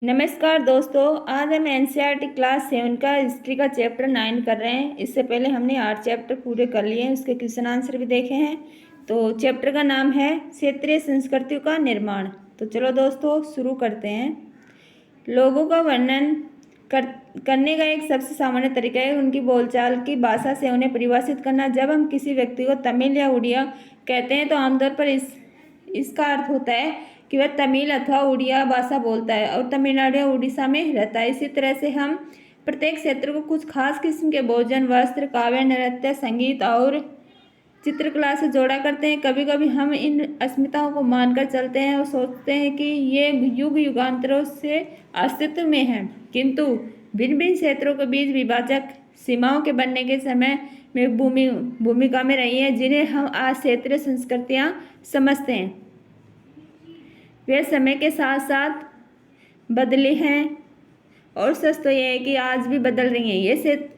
नमस्कार दोस्तों, आज हम एनसीईआरटी क्लास 7 का हिस्ट्री का चैप्टर 9 कर रहे हैं। इससे पहले हमने 8 चैप्टर पूरे कर लिए हैं, उसके क्वेश्चन आंसर भी देखे हैं। तो चैप्टर का नाम है क्षेत्रीय संस्कृतियों का निर्माण। तो चलो दोस्तों शुरू करते हैं। लोगों का वर्णन करने का एक सबसे सामान्य तरीका है उनकी बोलचाल की भाषा से उन्हें परिभाषित करना। जब हम किसी व्यक्ति को तमिल या उड़िया कहते हैं तो आमतौर पर इसका अर्थ होता है कि वह तमिल अथवा उड़िया भाषा बोलता है और तमिलनाडु या उड़ीसा में रहता है। इसी तरह से हम प्रत्येक क्षेत्र को कुछ खास किस्म के भोजन, वस्त्र, काव्य, नृत्य, संगीत और चित्रकला से जोड़ा करते हैं। कभी कभी हम इन अस्मिताओं को मानकर चलते हैं और सोचते हैं कि ये युग युगांतरों से अस्तित्व में हैं, किंतु भिन्न भिन्न क्षेत्रों के बीच विभाजक सीमाओं के बनने के समय में भूमिका में रही हैं, जिन्हें हम आज क्षेत्रीय संस्कृतियाँ समझते हैं। वे समय के साथ साथ बदले हैं और सच तो यह है कि आज भी बदल रही हैं।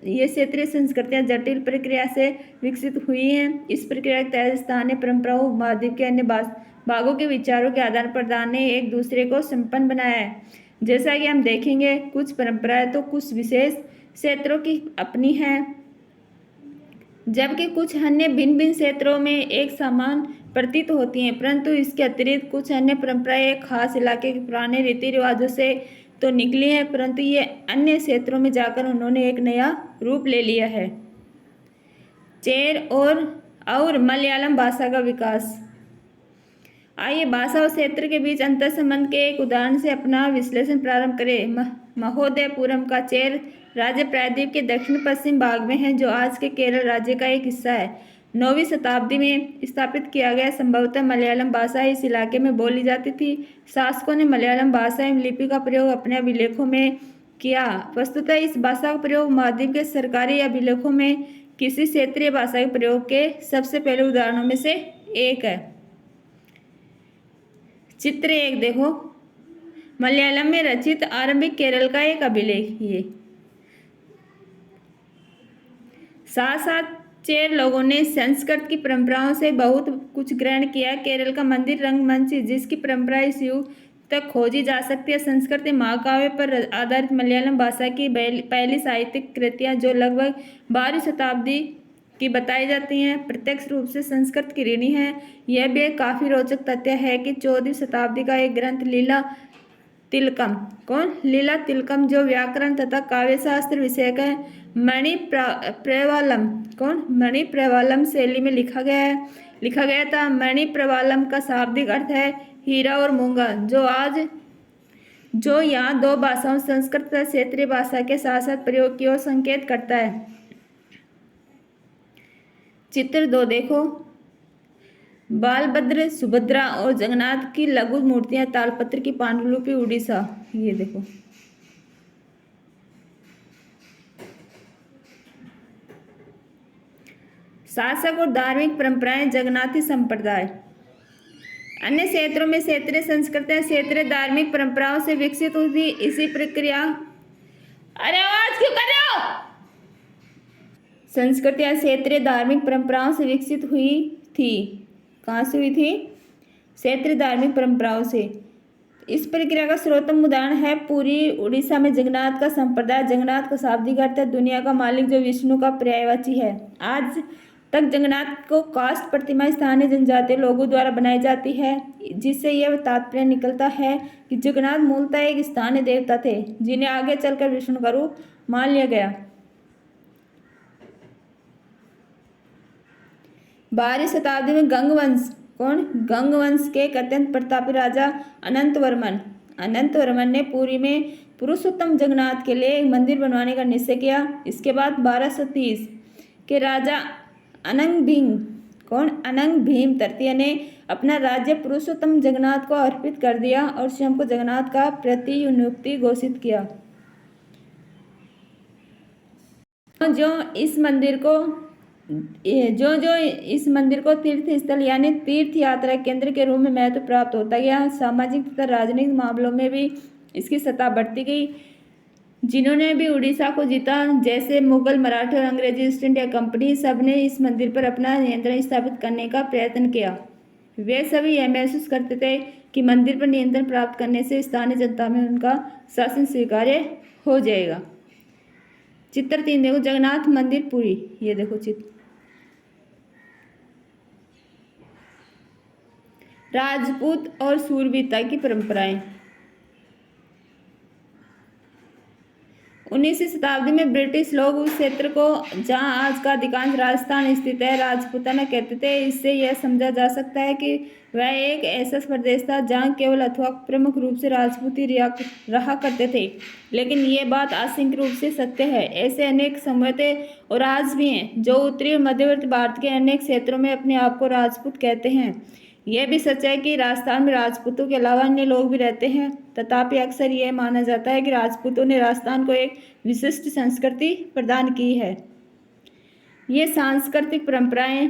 ये क्षेत्रीय संस्कृतियाँ जटिल प्रक्रिया से विकसित हुई हैं। इस प्रक्रिया के तहत स्थानीय परंपराओं, उपमहाद्वीप के अन्य भागों के विचारों के आदान प्रदान ने एक दूसरे को संपन्न बनाया है। जैसा कि हम देखेंगे, कुछ परंपराएं तो कुछ विशेष क्षेत्रों की अपनी हैं, जबकि कुछ अन्य भिन्न भिन्न क्षेत्रों में एक समान प्रतीत होती हैं। परंतु इसके अतिरिक्त कुछ अन्य परंपराएं एक खास इलाके के पुराने रीति रिवाजों से तो निकली हैं, परंतु ये अन्य क्षेत्रों में जाकर उन्होंने एक नया रूप ले लिया है। चेर और मलयालम भाषा का विकास। आइए भाषा और क्षेत्र के बीच अंतर संबंध के एक उदाहरण से अपना विश्लेषण प्रारंभ करें। महोदयपुरम का चेर राज्य प्रायद्वीप के दक्षिण पश्चिम भाग में है, जो आज के केरल राज्य का एक हिस्सा है। 9वीं शताब्दी में स्थापित किया गया। संभवतः मलयालम भाषा इस इलाके में बोली जाती थी। शासकों ने मलयालम भाषा एवं लिपि का प्रयोग अपने अभिलेखों में किया। वस्तुतः इस भाषा का प्रयोग महाद्वीप के सरकारी अभिलेखों में किसी क्षेत्रीय भाषा के प्रयोग के सबसे पहले उदाहरणों में से एक है। चित्र 1 देखो, मलयालम में रचित आरंभिक केरल का एक अभिलेख। ये साथ साथ चेर लोगों ने संस्कृत की परंपराओं से बहुत कुछ ग्रहण किया। केरल का मंदिर रंगमंच, जिसकी परंपरा इस युग तक खोजी जा सकती है। संस्कृत महाकाव्य पर आधारित मलयालम भाषा की पहली साहित्यिक कृतियां, जो लगभग 12वीं शताब्दी की बताई जाती हैं, प्रत्यक्ष रूप से संस्कृत की ऋणी है। यह भी एक काफी रोचक तथ्य है कि 14वीं शताब्दी का एक ग्रंथ लीला तिलकम, जो व्याकरण तथा काव्य शास्त्र विषय का है, मणि प्रवालम शैली में लिखा गया था। मणि प्रवालम का शाब्दिक अर्थ है हीरा और मूंगा, जो यहाँ दो भाषाओं संस्कृत तथा क्षेत्रीय भाषा के साथ साथ प्रयोग की ओर संकेत करता है। चित्र 2 देखो, बालभद्र, सुभद्रा और जगन्नाथ की लघु मूर्तियां, तालपत्र की पांडुलिपि, उड़ीसा। ये देखो, शासक और धार्मिक परंपराएं, जगन्नाथी संप्रदाय। अन्य क्षेत्रों में क्षेत्रीय संस्कृतियां क्षेत्रीय धार्मिक परंपराओं से विकसित हुई थी। इसी प्रक्रिया अरे आवाज क्यों कर रहे हो? संस्कृतियां क्षेत्रीय धार्मिक परंपराओं से विकसित हुई थी। कहाँ से हुई थी? क्षेत्रीय धार्मिक परंपराओं से। इस प्रक्रिया का सर्वोत्तम उदाहरण है पुरी, उड़ीसा में जगन्नाथ का संप्रदाय। जगन्नाथ का शाब्दिक अर्थ है दुनिया का मालिक, जो विष्णु का पर्यायवाची है। आज तक जगन्नाथ को काष्ठ प्रतिमा स्थानीय जनजातीय लोगों द्वारा बनाई जाती है, जिससे यह तात्पर्य निकलता है कि जगन्नाथ मूलतः एक स्थानीय देवता थे, जिन्हें आगे चलकर विष्णु का रूप मान लिया गया। 12वीं शताब्दी में गंग वंश के एक अत्यंत प्रतापी राजा अनंतवर्मन ने पुरी में पुरुषोत्तम जगन्नाथ के लिए एक मंदिर बनवाने का निश्चय किया। इसके बाद 1230 के राजा अनंग भीम तृतीय ने अपना राज्य पुरुषोत्तम जगन्नाथ को अर्पित कर दिया और स्वयं को जगन्नाथ का प्रतिनियुक्ति घोषित किया। जो इस मंदिर को तीर्थ स्थल यानी तीर्थ यात्रा केंद्र के रूप में महत्व प्राप्त होता गया। सामाजिक तथा राजनीतिक मामलों में भी इसकी सत्ता बढ़ती गई। जिन्होंने भी उड़ीसा को जीता, जैसे मुगल, मराठे और अंग्रेजी ईस्ट इंडिया कंपनी, सब ने इस मंदिर पर अपना नियंत्रण स्थापित करने का प्रयत्न किया। वे सभी यह महसूस करते थे कि मंदिर पर नियंत्रण प्राप्त करने से स्थानीय जनता में उनका शासन स्वीकार्य हो जाएगा। चित्र 3 देखो, जगन्नाथ मंदिर पुरी। ये देखो चित्र। राजपूत और शूरवीरता की परंपराएं। 19वीं शताब्दी में ब्रिटिश लोग उस क्षेत्र को जहां आज का अधिकांश राजस्थान स्थित है राजपूताना कहते थे। इससे यह समझा जा सकता है कि वह एक ऐसा प्रदेश था जहां केवल अथवा प्रमुख रूप से राजपूत ही रहा करते थे, लेकिन ये बात आंशिक रूप से सत्य है। ऐसे अनेक समूह थे और आज भी हैं जो उत्तरी और मध्यवर्ती भारत के अनेक क्षेत्रों में अपने आप को राजपूत कहते हैं। यह भी सच है कि राजस्थान में राजपूतों के अलावा अन्य लोग भी रहते हैं, तथापि अक्सर यह माना जाता है कि राजपूतों ने राजस्थान को एक विशिष्ट संस्कृति प्रदान की है। ये सांस्कृतिक परंपराएं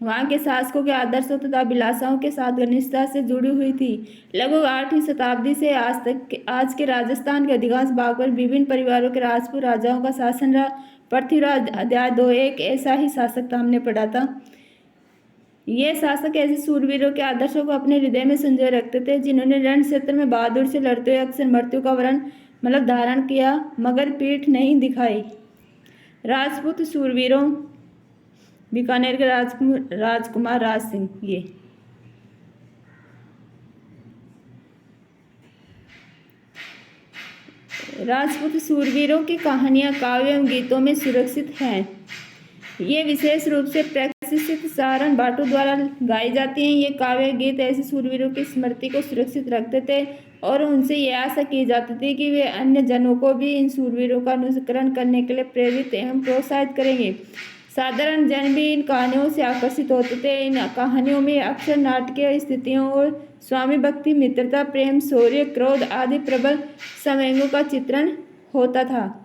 वहाँ के शासकों के आदर्शों तथा अभिलाषाओं के साथ घनिष्ठता से जुड़ी हुई थी। लगभग 8वीं शताब्दी से आज के राजस्थान के अधिकांश भाग पर विभिन्न परिवारों के राजपूत राजाओं का शासन रहा। पृथ्वीराज अध्याय 2 एक ऐसा ही शासक था, हमने पढ़ा था। ये शासक ऐसे शूरवीरों के आदर्शों को अपने हृदय में संजोए रखते थे जिन्होंने रण क्षेत्र में बहादुर से लड़ते हुए अक्सर मृत्यु का वरण धारण किया मगर पीठ नहीं दिखाई। राजपूत शूरवीरों, बीकानेर के राजकुमार राज सिंह। ये राजपूत शूरवीरों की कहानियां काव्य एवं गीतों में सुरक्षित हैं। ये विशेष रूप से प्रशिक्षित सहारण भाटों द्वारा गाई जाती हैं। ये काव्य गीत ऐसे शूरवीरों की स्मृति को सुरक्षित रखते थे और उनसे यह आशा की जाती थी कि वे अन्य जनों को भी इन शूरवीरों का अनुसरण करने के लिए प्रेरित एवं प्रोत्साहित करेंगे। साधारण जन भी इन कहानियों से आकर्षित होते थे। इन कहानियों में अक्सर नाटकीय स्थितियों और स्वामी भक्ति, मित्रता, प्रेम, शौर्य, क्रोध आदि प्रबल संवेगों का चित्रण होता था।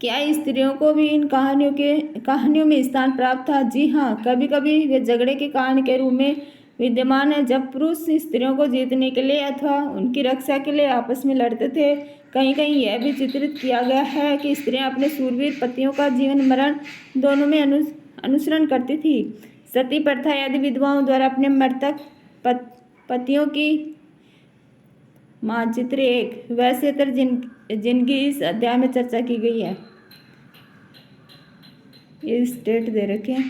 क्या स्त्रियों को भी इन कहानियों में स्थान प्राप्त था? जी हाँ, कभी कभी वे झगड़े की कहानी के रूप में विद्यमान है, जब पुरुष स्त्रियों को जीतने के लिए अथवा उनकी रक्षा के लिए आपस में लड़ते थे। कहीं कहीं यह भी चित्रित किया गया है कि स्त्रियां अपने शूरवीर पतियों का जीवन मरण दोनों में अनुसरण करती थी। सती प्रथा आदि विधवाओं द्वारा अपने मृतक पतियों की मानचित्र 1 वह क्षेत्र जिनकी इस अध्याय में चर्चा की गई है। ये स्टेट दे रखे हैं,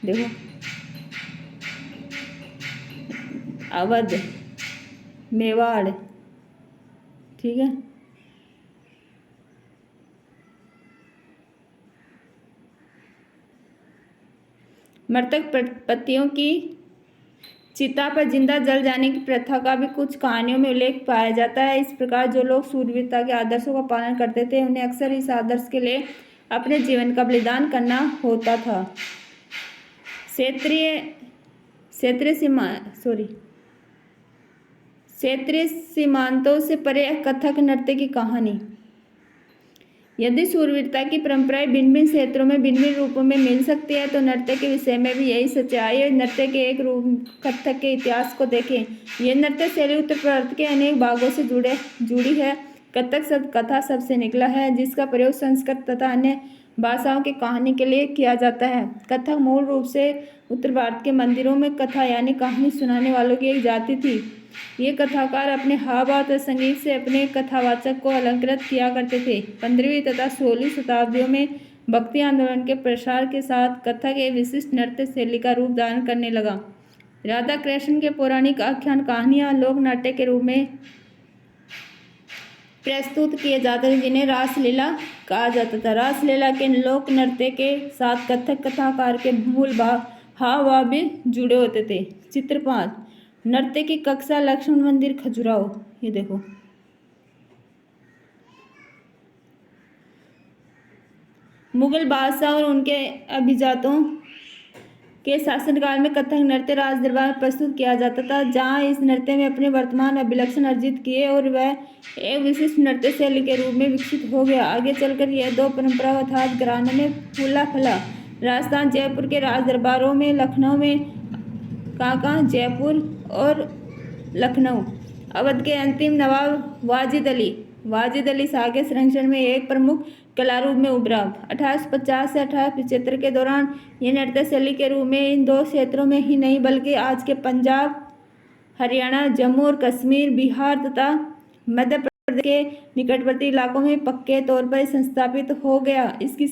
देखो, अवध, मेवाड़, ठीक है। मृतक पतियों की चिता पर जिंदा जल जाने की प्रथा का भी कुछ कहानियों में उल्लेख पाया जाता है। इस प्रकार जो लोग शूरवीरता के आदर्शों का पालन करते थे उन्हें अक्सर इस आदर्श के लिए अपने जीवन का बलिदान करना होता था। क्षेत्रीय सीमांतों से परे कथक नृत्य की कहानी। यदि शूरवीरता की परंपराएं भिन्न भिन्न क्षेत्रों में भिन्न भिन्न रूपों में मिल सकती है तो नृत्य के विषय में भी यही सच्चाई है। नृत्य के एक रूप कथक के इतिहास को देखें। यह नृत्य शैली उत्तर भारत के अनेक भागों से जुड़ी है। कथक शब्द कथा शब्द से निकला है जिसका प्रयोग संस्कृत तथा अन्य भाषाओं की कहानी के लिए किया जाता है। कथक मूल रूप से उत्तर भारत के मंदिरों में कथा यानी कहानी सुनाने वालों की एक जाति थी। ये कथाकार अपने हाव भाव तथा संगीत से अपने कथावाचक को अलंकृत किया करते थे। 15वीं तथा 16वीं शताब्दियों में भक्ति आंदोलन के प्रसार के साथ कथक एक विशिष्ट नृत्य शैली का रूप धारण करने लगा। राधा कृष्ण के पौराणिक आख्यान कहानियां लोक नाट्य के रूप में प्रस्तुत किए जाते थे जिन्हें रासलीला कहा जाता था। रासलीला के लोक नृत्य के साथ कथक कथाकार के मूल हाव भाव भी जुड़े होते थे। चित्र 5 नृत्य की कक्षा, लक्ष्मण मंदिर, खजुराहो। ये देखो, मुगल बादशाह और उनके अभिजातों के शासनकाल में कथक नृत्य राज दरबार में प्रस्तुत किया जाता था, जहां इस नृत्य में अपने वर्तमान अभिलक्षण अर्जित किए और वह एक विशिष्ट नृत्य शैली के रूप में विकसित हो गया। आगे चलकर यह दो परंपरागत हाथ घरानों में फूला फला। राजस्थान, जयपुर के राज दरबारों में, लखनऊ में, कहाँ जयपुर और लखनऊ, अवध के अंतिम नवाब वाजिद अली वाजिद अली शाह के संरक्षण में एक प्रमुख कला रूप में उभरा। 1850 से 1875 के दौरान ये नृत्य शैली के रूप में इन दो क्षेत्रों में ही नहीं बल्कि आज के पंजाब, हरियाणा, जम्मू और कश्मीर, बिहार तथा मध्य प्रदेश के निकटवर्ती इलाकों में पक्के तौर पर संस्थापित हो गया। इसकी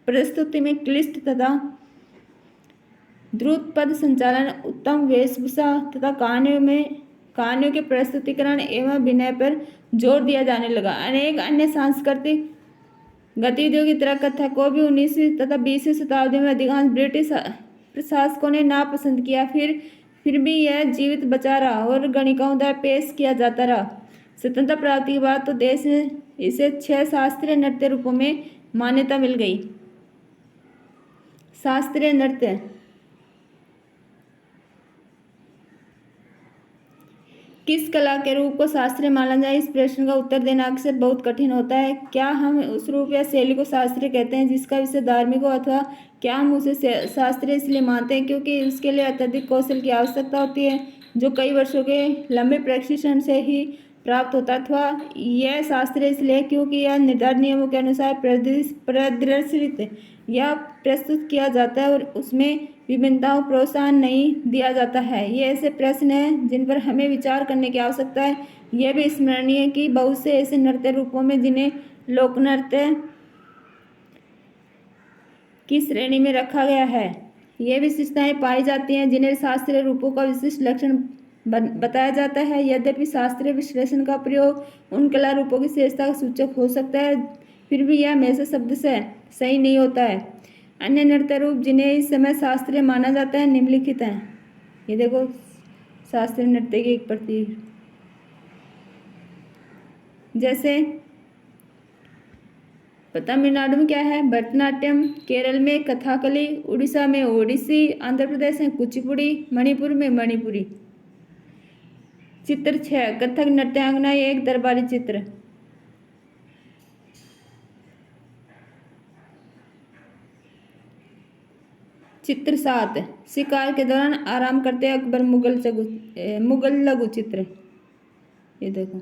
प्रस्तुति में क्लिष्ट तथा द्रुत पद संचालन, उत्तम वेशभूषा तथा कहानियों के प्रस्तुतिकरण एवं अभिनय पर जोर दिया जाने लगा। अनेक अन्य सांस्कृतिक गतिविधियों की तरह कथक को भी 19वीं तथा 20वीं शताब्दी में अधिकांश ब्रिटिश प्रशासकों ने नापसंद किया। फिर भी यह जीवित बचा रहा और गणिकाओं द्वारा पेश किया जाता रहा। स्वतंत्रता प्राप्ति के बाद तो देश में इसे 6 शास्त्रीय नृत्य रूपों में मान्यता मिल गई। शास्त्रीय नृत्य किस कला के रूप को शास्त्रीय माना जाए, इस प्रश्न का उत्तर देना अक्सर बहुत कठिन होता है। क्या हम उस रूप या शैली को शास्त्रीय कहते हैं जिसका विषय धार्मिक हो, अथवा क्या हम उसे शास्त्रीय इसलिए मानते हैं क्योंकि इसके लिए अत्यधिक कौशल की आवश्यकता होती है जो कई वर्षों के लंबे प्रशिक्षण से ही प्राप्त होता है, अथवा यह शास्त्रीय इसलिए क्योंकि यह निर्धारित नियमों के अनुसार प्रदर्शित या प्रस्तुत किया जाता है और उसमें विभिन्नताओं प्रोत्साहन नहीं दिया जाता है। ये ऐसे प्रश्न हैं जिन पर हमें विचार करने की आवश्यकता है। यह भी स्मरणीय है कि बहुत से ऐसे नृत्य रूपों में जिन्हें लोक नृत्य की श्रेणी में रखा गया है, ये विशेषताएं पाई जाती हैं जिन्हें शास्त्रीय रूपों का विशिष्ट लक्षण बताया जाता है। यद्यपि शास्त्रीय विश्लेषण का प्रयोग उन कला रूपों की श्रेष्ठता का सूचक हो सकता है, फिर भी यह हमेशा शब्द से सही नहीं होता है। अन्य नृत्य रूप जिन्हें इस समय शास्त्रीय माना जाता है निम्नलिखित हैं। ये देखो शास्त्रीय नृत्य की एक प्रतीक, जैसे तमिलनाडु में क्या है भरतनाट्यम, केरल में कथकली, उड़ीसा में ओडिसी, आंध्र प्रदेश में कुचिपुड़ी, मणिपुर में मणिपुरी। चित्र 6 कथक नृत्यांगना एक दरबारी चित्र। चित्र 7 शिकार के दौरान आराम करते अकबर मुगल लघु चित्र। ये देखो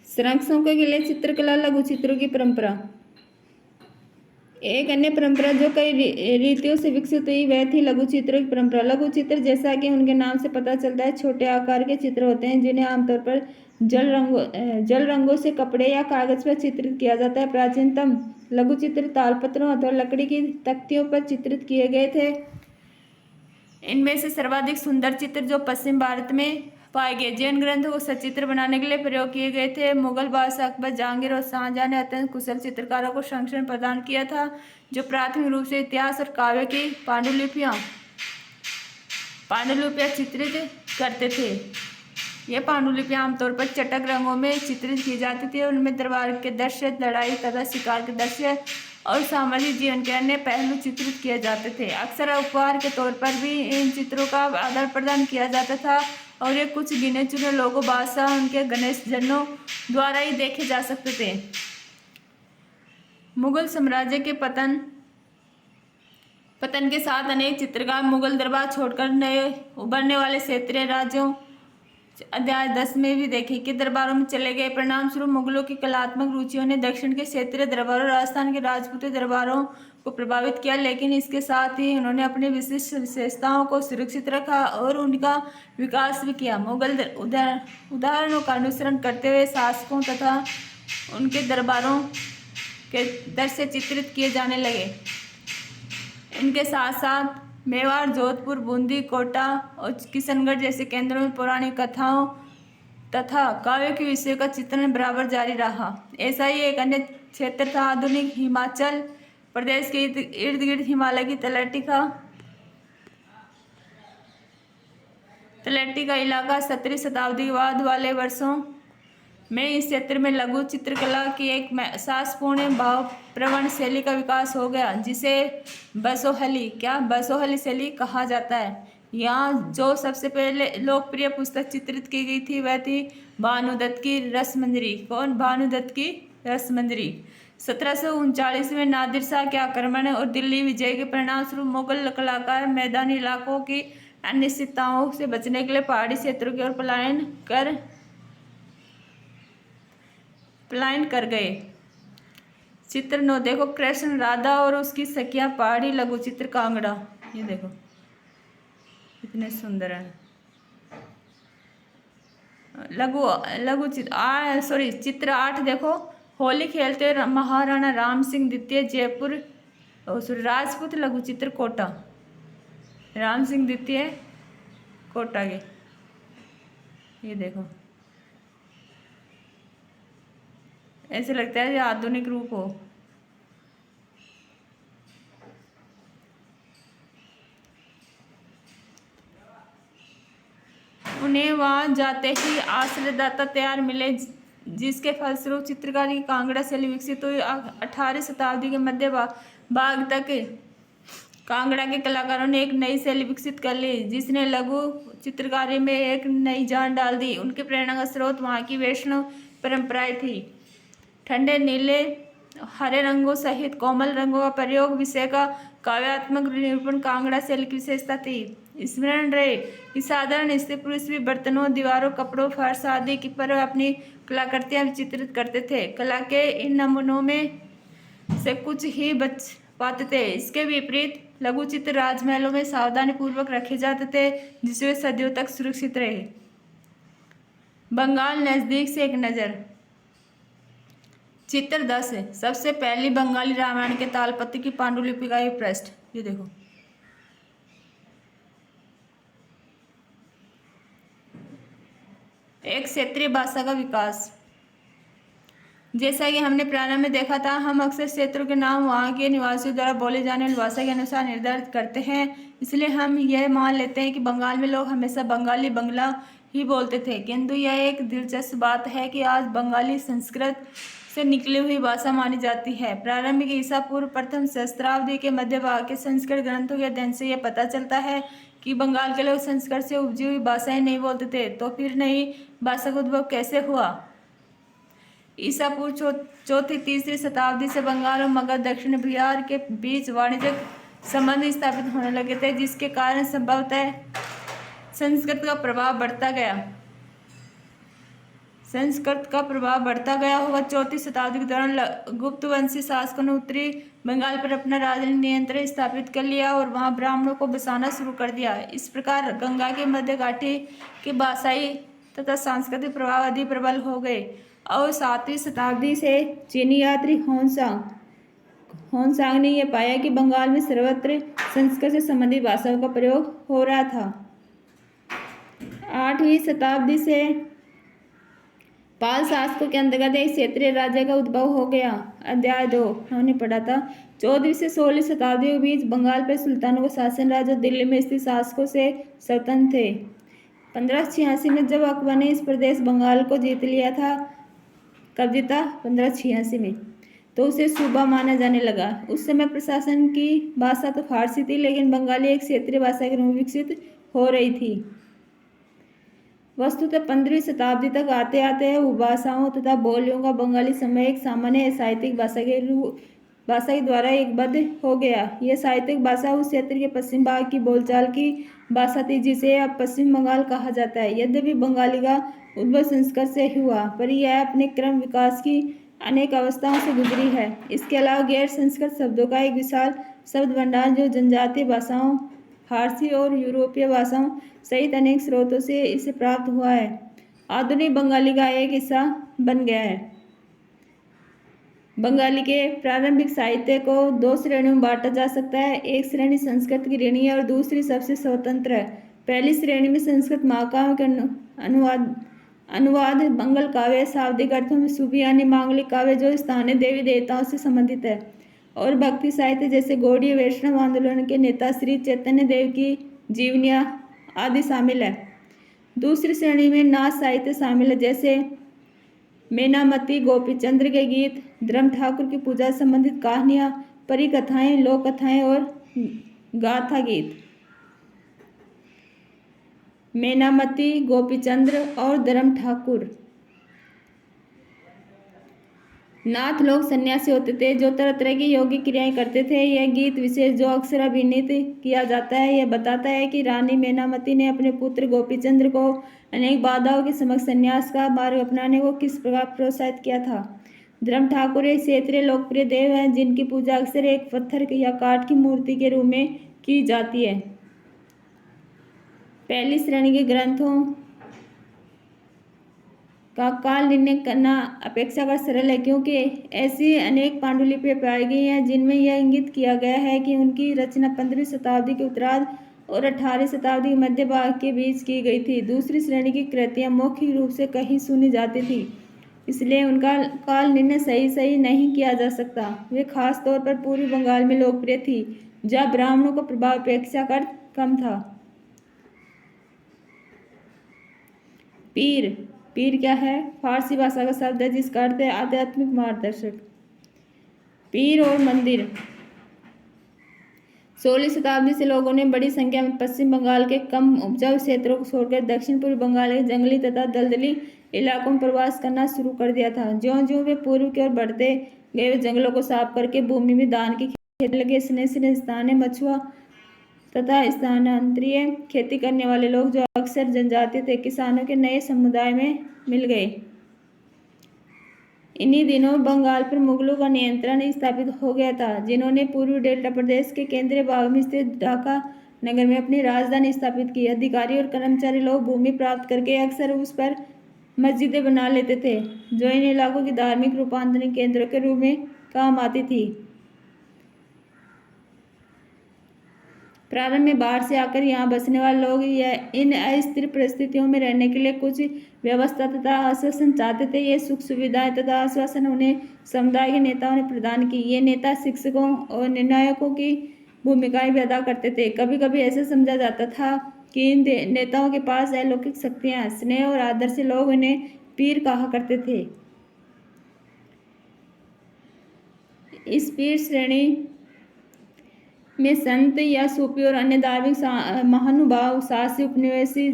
संरक्षकों के लिए चित्रकला लघु चित्रों की परंपरा। एक अन्य परंपरा जो कई रीतियों से विकसित हुई वह थी लघु चित्रों की परंपरा। लघु चित्र जैसा कि उनके नाम से पता चलता है छोटे आकार के चित्र होते हैं जिन्हें आमतौर पर जल रंगों से कपड़े या कागज पर चित्रित किया जाता है। प्राचीनतम लघु चित्र तालपत्रों अथवा लकड़ी की तख्तियों पर चित्रित किए गए थे। इनमें से सर्वाधिक सुंदर चित्र जो पश्चिम भारत में पाए गए जैन ग्रंथों को सचित्र बनाने के लिए प्रयोग किए गए थे। मुगल बादशाह अकबर, जहांगीर और शाहजहां ने अत्यंत कुशल चित्रकारों को संरक्षण प्रदान किया था जो प्राथमिक रूप से इतिहास और काव्य की पांडुलिपियां चित्रित करते थे। ये पांडुलिपियां आमतौर पर चटक रंगों में चित्रित की जाती थी और उनमें दरबार के दृश्य, लड़ाई तथा शिकार के दृश्य और सामाजिक जीवन के अन्य पहलू चित्रित किए जाते थे। अक्सर उपहार के तौर पर भी इन चित्रों का आदान प्रदान किया जाता था और ये कुछ गिने चुने लोगों, बादशाह, उनके गणेश जनों द्वारा ही देखे जा सकते थे। मुगल साम्राज्य के पतन के साथ अनेक चित्रकार मुगल दरबार छोड़कर नए उभरने वाले क्षेत्रीय राज्यों अध्याय 10 में भी देखे कि दरबारों में चले गए। परिणाम स्वरूप मुगलों की कलात्मक रुचियों ने दक्षिण के क्षेत्रीय दरबारों, राजस्थान के राजपूती दरबारों को प्रभावित किया, लेकिन इसके साथ ही उन्होंने अपनी विशिष्ट विशेषताओं को सुरक्षित रखा और उनका विकास भी किया। मुगल उदाहरणों का अनुसरण करते हुए शासकों तथा उनके दरबारों के दृश्य चित्रित किए जाने लगे। इनके साथ साथ मेवाड़, जोधपुर, बूंदी, कोटा और किशनगढ़ जैसे केंद्रों में पौराणिक कथाओं तथा काव्य के विषयों का चित्रण बराबर जारी रहा। ऐसा ही एक अन्य क्षेत्र था आधुनिक हिमाचल प्रदेश के इर्द गिर्द हिमालय की तलहटी का इलाका। 17वीं शताब्दी के बाद वाले वर्षों में इस क्षेत्र में लघु चित्रकला की एक साहसपूर्ण भावप्रवण शैली का विकास हो गया जिसे बसोहली शैली कहा जाता है। यहाँ जो सबसे पहले लोकप्रिय पुस्तक चित्रित की गई थी वह थी भानुदत्त की रसमंजरी। कौन? भानुदत्त की रसमंजरी। 1739 में नादिर शाह के आक्रमण और दिल्ली विजय के परिणाम स्वरूप मुगल कलाकार मैदानी इलाकों की अनिश्चितताओं से बचने के लिए पहाड़ी क्षेत्रों की ओर पलायन कर गए। चित्र 9 देखो, कृष्ण राधा और उसकी सखियां पहाड़ी लघु चित्र कांगड़ा। ये देखो कितने सुंदर है। चित्र 8 देखो, होली खेलते हुए महाराणा राम सिंह द्वितीय जयपुर राजपूत लघु चित्र कोटा। राम सिंह द्वितीय कोटा के, ये देखो ऐसे लगता है ये आधुनिक रूप हो। उन्हें वहां जाते ही आश्रयदाता तैयार मिले, जिसके फलस्वरूप चित्रकारी की कांगड़ा शैली विकसित हुई। 18वीं शताब्दी के मध्य भाग तक कांगड़ा के कलाकारों ने एक नई शैली विकसित कर ली, जिसने लघु चित्रकारी में एक नई जान डाल दी। उनके प्रेरणा का स्रोत वहाँ की वैष्णव परंपराएं थी। ठंडे नीले हरे रंगों सहित कोमल रंगों का प्रयोग विषय का काव्यात्मक निरूपण कांगड़ा शैली की विशेषता थी। स्मरण रहे कि साधारण स्त्री पुरुष भी बर्तनों, दीवारों, कपड़ों, फर्श आदि की पर अपनी कलाकृतियां चित्रित करते थे। कला के इन नमूनों में से कुछ ही बच पाते थे। इसके विपरीत लघु चित्र राजमहलों में सावधानी पूर्वक रखे जाते थे, जिससे वे सदियों तक सुरक्षित रहे। बंगाल नजदीक से एक नजर। चित्र 10 है, सबसे पहली बंगाली रामायण के तालपत्र की पांडुलिपि का एक पृष्ठ। ये देखो एक क्षेत्रीय भाषा का विकास। जैसा कि हमने प्रारंभ में देखा था, हम अक्सर क्षेत्रों के नाम वहाँ के निवासियों द्वारा बोले जाने वाली भाषा के अनुसार निर्धारित करते हैं। इसलिए हम यह मान लेते हैं कि बंगाल में लोग हमेशा बंगाली बंगला ही बोलते थे, किंतु यह एक दिलचस्प बात है कि आज बंगाली संस्कृत से निकली हुई भाषा मानी जाती है। प्रारंभिक ईसा पूर्व प्रथम सहस्त्राब्दी के मध्य भाग के संस्कृत ग्रंथों के अध्ययन से यह पता चलता है कि बंगाल के लोग संस्कृत से उपजी हुई भाषाएं नहीं बोलते थे। तो फिर नई भाषा का उद्भव कैसे हुआ? ईसा पूर्व चौथी तीसरी शताब्दी से बंगाल और मगध दक्षिण बिहार के बीच वाणिज्यिक संबंध स्थापित होने लगे थे, जिसके कारण संभवतः संस्कृत का प्रभाव बढ़ता गया होगा। चौथी शताब्दी के दौरान गुप्त वंशी शासकों ने उत्तरी बंगाल पर अपना राजनीतिक नियंत्रण स्थापित कर लिया और वहां ब्राह्मणों को बसाना शुरू कर दिया। इस प्रकार गंगा के मध्य घाटी के भाषाई तथा सांस्कृतिक प्रभाव अधिक प्रबल हो गए और 7वीं शताब्दी से चीनी यात्री होनसांग ने यह पाया कि बंगाल में सर्वत्र संस्कृत से संबंधित भाषाओं का प्रयोग हो रहा था। 8वीं शताब्दी से पाल शासकों के अंतर्गत एक क्षेत्रीय राज्य का उद्भव हो गया। अध्याय 2 हमने पढ़ा था। 14वीं से 16वीं शताब्दी के बीच बंगाल पर सुल्तानों का शासन राज्य और दिल्ली में स्थित शासकों से स्वतंत्र थे। 1586 में जब अकबर ने इस प्रदेश बंगाल को जीत लिया था, कब जीता? 1586 में, तो उसे सूबा माना जाने लगा। उस समय प्रशासन की भाषा तो फारसी थी, लेकिन बंगाली एक क्षेत्रीय भाषा के रूप में विकसित हो रही थी। वस्तुतः 15वीं शताब्दी तक आते आते उपभाषाओं तथा बोलियों का बंगाली समय एक सामान्य साहित्यिक भाषा के द्वारा एकबद्ध हो गया। यह साहित्यिक भाषा उस क्षेत्र के पश्चिम भाग की बोलचाल की भाषा थी, जिसे अब पश्चिम बंगाल कहा जाता है। यद्यपि बंगाली का उद्भव संस्कृत से हुआ, पर यह अपने क्रम विकास की अनेक अवस्थाओं से गुजरी है। इसके अलावा गैर संस्कृत शब्दों का एक विशाल शब्द भंडार, जो जनजातीय भाषाओं, फारसी और यूरोपीय भाषाओं सहित अनेक स्रोतों से इसे प्राप्त हुआ है, आधुनिक बंगाली का एक हिस्सा बन गया है। बंगाली के प्रारंभिक साहित्य को 2 श्रेणियों में बांटा जा सकता है। एक श्रेणी संस्कृत की ऋणी है और दूसरी सबसे स्वतंत्र है। पहली श्रेणी में संस्कृत महाकाव्यों के अनुवाद मंगल काव्य, शाब्दिक अर्थों में सूफी यानी मांगलिक काव्य जो स्थानीय देवी देवताओं से संबंधित है, और भक्ति साहित्य जैसे गौड़ीय वैष्णव आंदोलन के नेता श्री चैतन्य देव की जीवनियाँ आदि शामिल है। दूसरी श्रेणी में नाच साहित्य शामिल है, जैसे मेनामती, गोपीचंद्र के गीत, धर्म ठाकुर की पूजा संबंधित कहानियाँ, परी कथाएं, लोक कथाएं और गाथा गीत। मेनामती, गोपीचंद्र और धर्म ठाकुर। नाथ लोग सन्यासी होते थे जो तरह तरह की योगिक क्रियाएं करते थे। यह गीत विशेष जो अक्सर अभिनीत किया जाता है यह बताता है कि रानी मेनामती ने अपने पुत्र गोपीचंद्र को अनेक बाधाओं के समक्ष संन्यास का मार्ग अपनाने को किस प्रकार प्रोत्साहित किया था। धर्म ठाकुर एक क्षेत्रीय लोकप्रिय देव हैं जिनकी पूजा अक्सर एक पत्थर या काठ की मूर्ति के रूप में की जाती है। पहली श्रेणी के ग्रंथों का काल निर्णय करना अपेक्षाकृत सरल है क्योंकि ऐसी अनेक पांडुलिपियां पाई गई हैं जिनमें यह इंगित किया गया है कि उनकी रचना 15वीं शताब्दी के उत्तरार्ध और 18वीं शताब्दी के मध्य भाग के बीच की गई थी। दूसरी श्रेणी की कृतियां मौखिक रूप से कहीं सुनी जाती थी, इसलिए उनका काल निर्णय सही नहीं किया जा सकता। वे खास तौर पर पूर्वी बंगाल में लोकप्रिय थी जहाँ ब्राह्मणों का प्रभाव अपेक्षाकृत कम था। पीर पीर क्या है? फारसी भाषा का शब्द है जिसका अर्थ है आध्यात्मिक मार्गदर्शक। पीर और मंदिर। 16वीं शताब्दी से लोगों ने बड़ी संख्या में पश्चिम बंगाल के कम उपजाऊ क्षेत्रों को छोड़कर दक्षिण पूर्वी बंगाल के जंगली तथा दलदली इलाकों में प्रवास करना शुरू कर दिया था। ज्यों-ज्यों वे पूर्व की ओर बढ़ते गए वे जंगलों को साफ करके भूमि में धान की खेती लगे। स्नेह स्थानीय मछुआ तथा स्थानांतरीय खेती करने वाले लोग जो अक्सर जनजातीय थे किसानों के नए समुदाय में मिल गए। इन्हीं दिनों बंगाल पर मुगलों का नियंत्रण स्थापित हो गया था जिन्होंने पूर्वी डेल्टा प्रदेश के केंद्रीय भाग में स्थित ढाका नगर में अपनी राजधानी स्थापित की। अधिकारी और कर्मचारी लोग भूमि प्राप्त करके अक्सर उस पर मस्जिदें बना लेते थे जो इन इलाकों की धार्मिक रूपांतरण केंद्रों के रूप में काम आती थी। प्रारंभ में बाहर से आकर यहाँ बसने वाले लोग इन अस्थिर परिस्थितियों में रहने के लिए कुछ व्यवस्था तथा आश्वासन चाहते थे। ये सुख सुविधाएं तथा आश्वासन उन्हें समुदाय के नेताओं ने प्रदान की। ये नेता शिक्षकों और निर्णायकों की भूमिकाएं भी अदा करते थे। कभी कभी ऐसा समझा जाता था कि इन नेताओं के पास अलौकिक शक्तियां, स्नेह और आदर से लोग इन्हें पीर कहा करते थे। इस पीर श्रेणी में संत या सूफी और अन्य धार्मिक महानुभाव, साहसी, उपनिवेशी,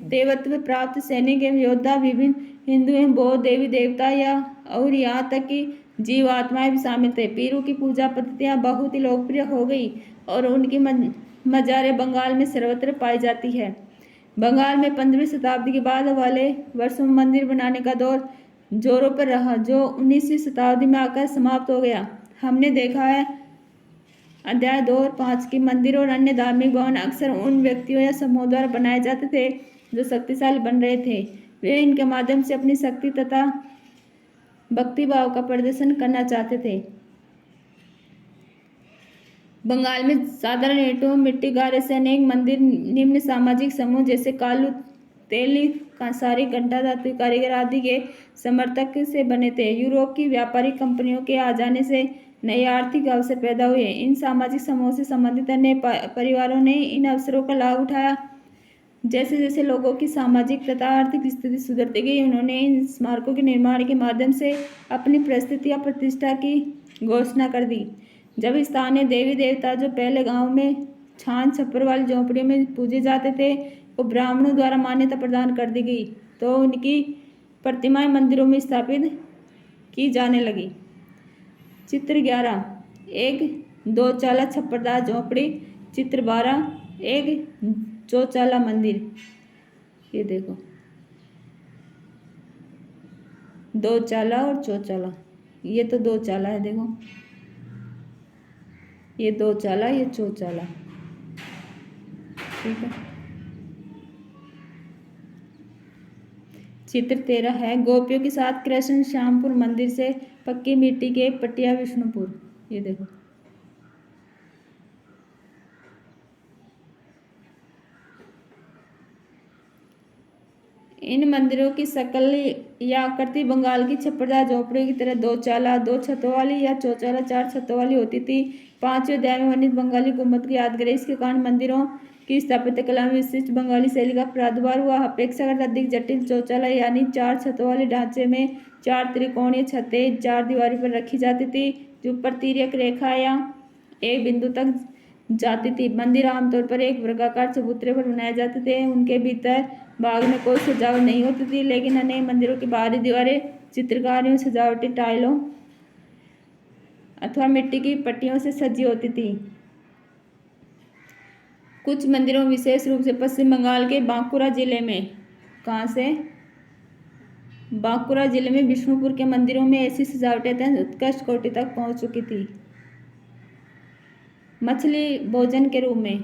देवत्व प्राप्त सैनिक एवं योद्धा, विभिन्न हिंदू एवं बौद्ध देवी देवता या और यहाँ तक कि जीव आत्माएं भी शामिल थे। पीरों की पूजा पद्धतियाँ बहुत ही लोकप्रिय हो गई और उनकी मज़ारें बंगाल में सर्वत्र पाई जाती है। बंगाल में 15वीं शताब्दी के बाद वाले वर्षों में मंदिर बनाने का दौर जोरों पर रहा जो 19वीं शताब्दी में आकर समाप्त हो गया। हमने देखा है अध्याय 2 और 5 की मंदिर और अन्य धार्मिक भवन अक्सर उन व्यक्तियों या समूह द्वारा बनाए जाते थे जो शक्तिशाली बन रहे थे। वे इनके माध्यम से अपनी शक्ति तथा भक्ति भाव का प्रदर्शन करना चाहते थे। बंगाल में साधारण ईंटों मिट्टी गारे से अनेक मंदिर निम्न सामाजिक समूह जैसे कालू, तेली, कांसारी, घंटा धातु कारीगर आदि के समर्थक से बने थे। यूरोप की व्यापारिक कंपनियों के आ जाने से नए आर्थिक अवसर पैदा हुए। इन सामाजिक समूहों से संबंधित अन्य परिवारों ने इन अवसरों का लाभ उठाया। जैसे जैसे लोगों की सामाजिक तथा आर्थिक स्थिति सुधरती गई उन्होंने इन स्मारकों के निर्माण के माध्यम से अपनी प्रस्थिति या प्रतिष्ठा की घोषणा कर दी। जब स्थानीय देवी देवता जो पहले गांव में छान छप्पर वाली झोंपड़ियों में पूजे जाते थे वो ब्राह्मणों द्वारा मान्यता प्रदान कर दी गई तो उनकी प्रतिमाएं मंदिरों में स्थापित की जाने लगी। चित्र 11 एक दो चाला छप्परदार झोंपड़ी। चित्र 12 एक चौचाला मंदिर। ये देखो दो चाला और चौचाला, ये तो दो चाला है, देखो ये दो चाला ये चौचाला, ठीक है। चित्र 13 है गोपियों के साथ कृष्ण श्यामपुर मंदिर से पक्की मिट्टी के पटिया विष्णुपुर। ये देखो इन मंदिरों की शक्ल या आकृति बंगाल की छप्परदार झोपड़ियों की तरह दो चाला, दो छतों वाली या चौचाला चार छतों वाली होती थी। 5वें अध्याय में वर्णित बंगाली गुम्बद की यादगार इसके कारण मंदिरों की स्थापत्य कला में विशिष्ट बंगाली शैली का प्रादुर्भाव हुआ। अपेक्षाकृत अधिक जटिल चौचाला यानी चार छतों वाले ढांचे में 4 त्रिकोणीय छतें 4 दीवारों पर रखी जाती थी जो ऊपर तिर्यक रेखा या एक बिंदु तक जाती थी। मंदिर आमतौर पर एक वर्गाकार चबूतरे पर बनाए जाते थे। उनके भीतर भाग में कोई सजावट नहीं होती थी, लेकिन अनेक मंदिरों की बाहरी दीवारें चित्रकारियों सजावटी टाइलों अथवा मिट्टी की पट्टियों से सजी होती थी। कुछ मंदिरों, विशेष रूप से पश्चिम बंगाल के बांकुरा जिले में, कहाँ से, बांकुरा जिले में विष्णुपुर के मंदिरों में ऐसी सजावटें अत्यंत उत्कृष्ट कोटि तक पहुंच चुकी थी। मछली भोजन के रूप में।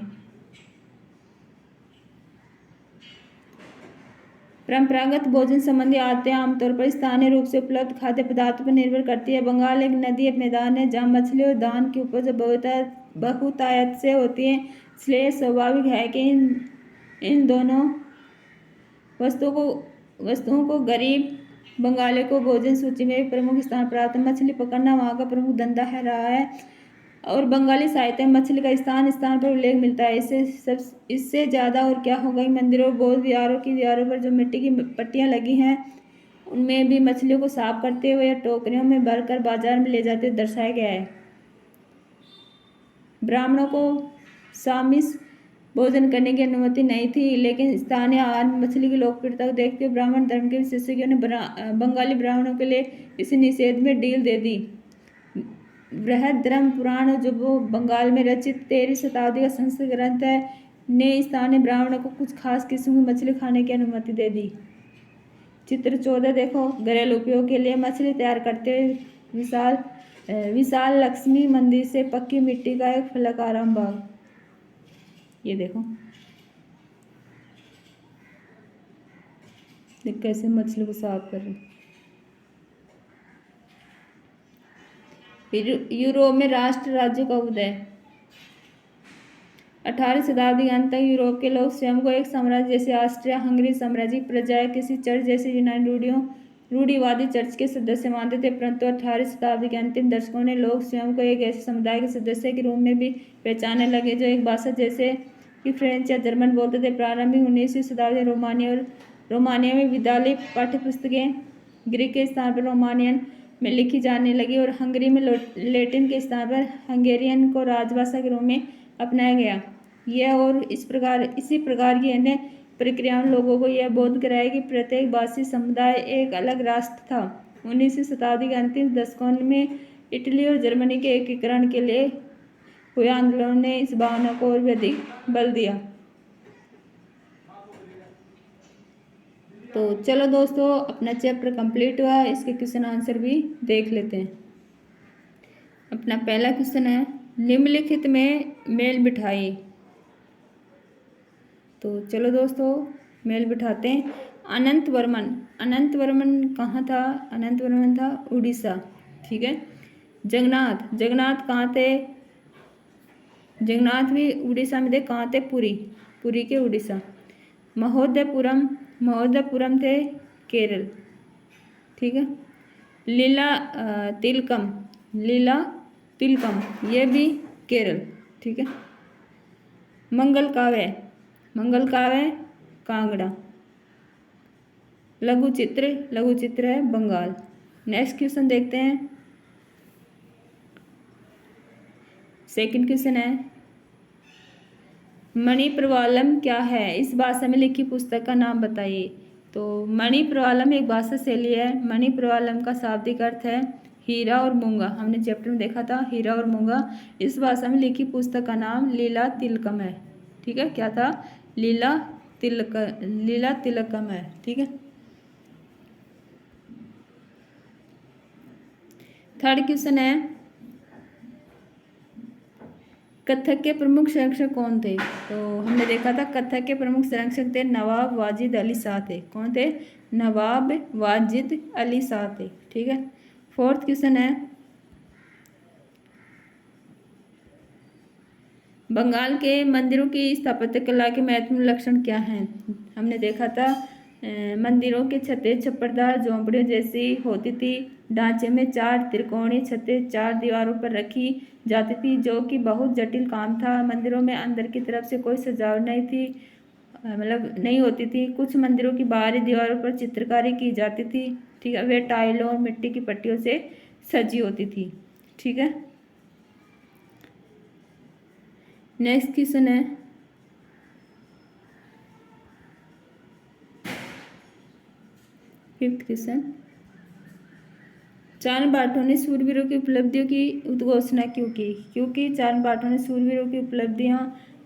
परंपरागत भोजन संबंधी आदतें आमतौर पर स्थानीय रूप से उपलब्ध खाद्य पदार्थों पर निर्भर करती है। बंगाल एक नदी मैदान है जहाँ मछली और धान की उपज बहुतायत से होती है, इसलिए स्वाभाविक है कि इन दोनों वस्तुओं को गरीब बंगालियों को भोजन सूची में भी प्रमुख स्थान प्राप्त है। मछली पकड़ना वहाँ का प्रमुख धंधा है रहा है और बंगाली साहित्य में मछली का स्थान स्थान पर उल्लेख मिलता है। इससे ज़्यादा और क्या होगा कि मंदिरों, बौद्ध विहारों की दीवारों पर जो मिट्टी की पट्टियाँ लगी हैं उनमें भी मछलियों को साफ करते हुए या टोकरियों में भरकर बाजार में ले जाते हुए दर्शाया गया है। ब्राह्मणों को सामिस भोजन करने की अनुमति नहीं थी, लेकिन स्थानीय आहार में मछली की लोकप्रियता को देखते हुए ब्राह्मण धर्म के विशेषज्ञों ने बंगाली ब्राह्मणों के लिए इस निषेध में ढील दे दी। बृहद धर्म पुराण, जो वो बंगाल में रचित 13वीं शताब्दी का संस्कृत ग्रंथ है, ने स्थानीय ब्राह्मणों को कुछ खास किस्म की मछली खाने की अनुमति दे दी। चित्र 14 देखो, घरेलू उपयोग के लिए मछली तैयार करते हुए विशाल लक्ष्मी मंदिर से पक्की मिट्टी का एक फलक बाग। ये देखो कैसे मछली को साफ कर रहे। फिर यूरोप में राष्ट्र राज्य का उदय। 18वीं शताब्दी के अंत तक यूरोप के लोग स्वयं को एक साम्राज्य जैसे ऑस्ट्रिया हंगरी साम्राज्य की प्रजा या किसी चर्च जैसे यूनानी रूढ़िवादी चर्च के सदस्य मानते थे, परंतु 18वीं शताब्दी के अंतिम दशकों ने लोग स्वयं को एक ऐसे समुदाय के सदस्य के रूप में भी पहचानने लगे जो एक भाषा जैसे कि फ्रेंच या जर्मन बोलते थे। प्रारंभिक 19वीं शताब्दी रोमानिया में विद्यालय पाठ्यपुस्तकें ग्रीक के स्थान पर रोमानियन में लिखी जाने लगी और हंगरी में लैटिन के स्थान पर हंगेरियन को राजभाषा के रूप में अपनाया गया। यह और इसी प्रकार की अन्य प्रक्रियाओं लोगों को यह बोध कराया कि प्रत्येक भाषी समुदाय एक अलग राष्ट्र था। 19वीं शताब्दी के अंतिम दशकों में इटली और जर्मनी के एकीकरण के लिए हुए आंदोलन ने इस भावना को और भी अधिक बल दिया। तो चलो दोस्तों, अपना चैप्टर कंप्लीट हुआ, इसके क्वेश्चन आंसर भी देख लेते हैं। अपना पहला क्वेश्चन है, निम्नलिखित में मेल बिठाइए। तो चलो दोस्तों मेल बिठाते हैं। अनंत वर्मन कहाँ था? अनंत वर्मन था उड़ीसा, ठीक है। जगन्नाथ कहाँ थे? जगन्नाथ भी उड़ीसा में थे। कहाँ थे? पुरी के उड़ीसा। महोदयपुरम थे केरल, ठीक है। लीला तिलकम ये भी केरल, ठीक है। मंगल काव्य कांगड़ा। लघु चित्र है बंगाल। नेक्स्ट क्वेश्चन देखते हैं। सेकंड क्वेश्चन है, मणिप्रवालम क्या है? इस भाषा में लिखी पुस्तक का नाम बताइए। तो मणिप्रवालम एक भाषा शैली है। मणिप्रवालम का शाब्दिक अर्थ है हीरा और मूंगा। हमने चैप्टर में देखा था हीरा और मूंगा। इस भाषा में लिखी पुस्तक का नाम लीला तिलकम है, ठीक है। क्या था? लीला तिलकम है, ठीक है। थर्ड क्वेश्चन है, कथक के प्रमुख संरक्षक कौन थे? तो हमने देखा था कथक के प्रमुख संरक्षक थे नवाब वाजिद अली शाह थे। कौन थे? नवाब वाजिद अली शाह थे, ठीक है। फोर्थ क्वेश्चन है, बंगाल के मंदिरों की स्थापत्य कला के महत्वपूर्ण लक्षण क्या हैं? हमने देखा था मंदिरों की छतें छप्परदार झोंपड़ियों जैसी होती थी। ढांचे में 4 त्रिकोणीय छतें 4 दीवारों पर रखी जाती थी, जो कि बहुत जटिल काम था। मंदिरों में अंदर की तरफ से कोई सजावट नहीं थी, मतलब नहीं होती थी। कुछ मंदिरों की बाहरी दीवारों पर चित्रकारी की जाती थी, ठीक है। वे टाइलों और मिट्टी की पट्टियों से सजी होती थी, ठीक है। नेक्स्ट क्वेश्चन है, फिफ्थ क्वेश्चन। चारण भाटों ने सूरवीरों की उपलब्धियों की उद्घोषणा क्यों की? क्योंकि चारण भाटों ने सूरवीरों की उपलब्धियां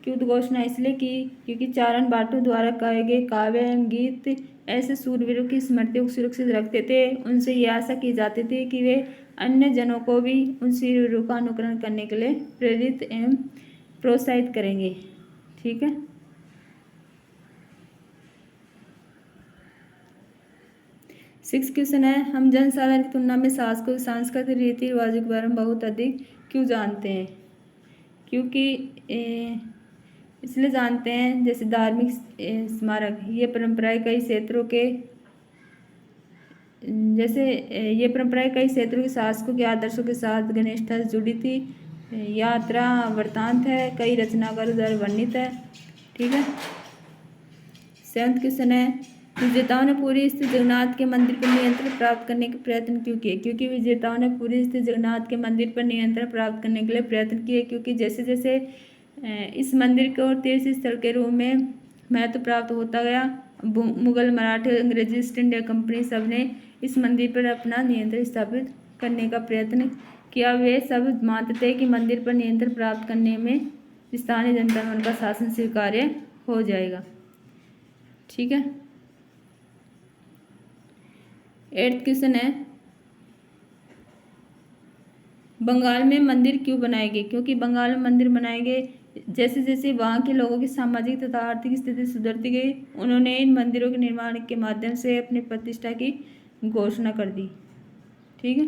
की उद्घोषणा इसलिए की क्योंकि चारण भाटों द्वारा कहे गए काव्य एवं गीत ऐसे सूरवीरों की स्मृतियों को सुरक्षित रखते थे। उनसे ये आशा की जाती थी कि वे अन्य जनों को भी उन सूरवीरों का अनुकरण करने के लिए प्रेरित एवं प्रोत्साहित करेंगे। ठीक है। सिक्स क्वेश्चन है, हम जनसाधारण की तुलना में सांस्कृतिक रीति रिवाजों के बारे में बहुत अधिक क्यों जानते हैं? क्योंकि इसलिए जानते हैं जैसे धार्मिक स्मारक, ये परंपराएं कई क्षेत्रों के शासकों के आदर्शों के साथ घनिष्ठता से जुड़ी थी। यात्रा वृत्तांत है, कई रचनाकारों द्वारा वर्णित है। ठीक है। सेवंथ क्वेश्चन है, विजेताओं ने पूरी स्थित जगन्नाथ के मंदिर पर नियंत्रण प्राप्त करने के प्रयत्न क्यों किए? क्योंकि विजेताओं ने पूरी स्थित जगन्नाथ के मंदिर पर नियंत्रण प्राप्त करने के लिए प्रयत्न किए, क्योंकि जैसे जैसे इस मंदिर को तीर्थ स्थल के रूप में महत्व प्राप्त होता गया, मुगल, मराठी, अंग्रेजी, ईस्ट इंडिया कंपनी सब ने इस मंदिर पर अपना नियंत्रण स्थापित करने का प्रयत्न किया। वे सब मानते थे कि मंदिर पर नियंत्रण प्राप्त करने में स्थानीय जनता में उनका शासन स्वीकार्य हो जाएगा। ठीक है। एट्थ क्वेश्चन है, बंगाल में मंदिर क्यों बनाए गए? क्योंकि बंगाल में मंदिर बनाए गए जैसे जैसे वहाँ के लोगों की सामाजिक तथा आर्थिक स्थिति सुधरती गई, उन्होंने इन मंदिरों के निर्माण के माध्यम से अपनी प्रतिष्ठा की घोषणा कर दी। ठीक है।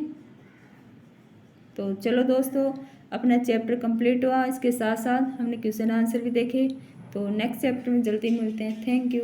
तो चलो दोस्तों, अपना चैप्टर कंप्लीट हुआ। इसके साथ साथ हमने क्वेश्चन आंसर भी देखे। तो नेक्स्ट चैप्टर में जल्दी मिलते हैं। Thank you.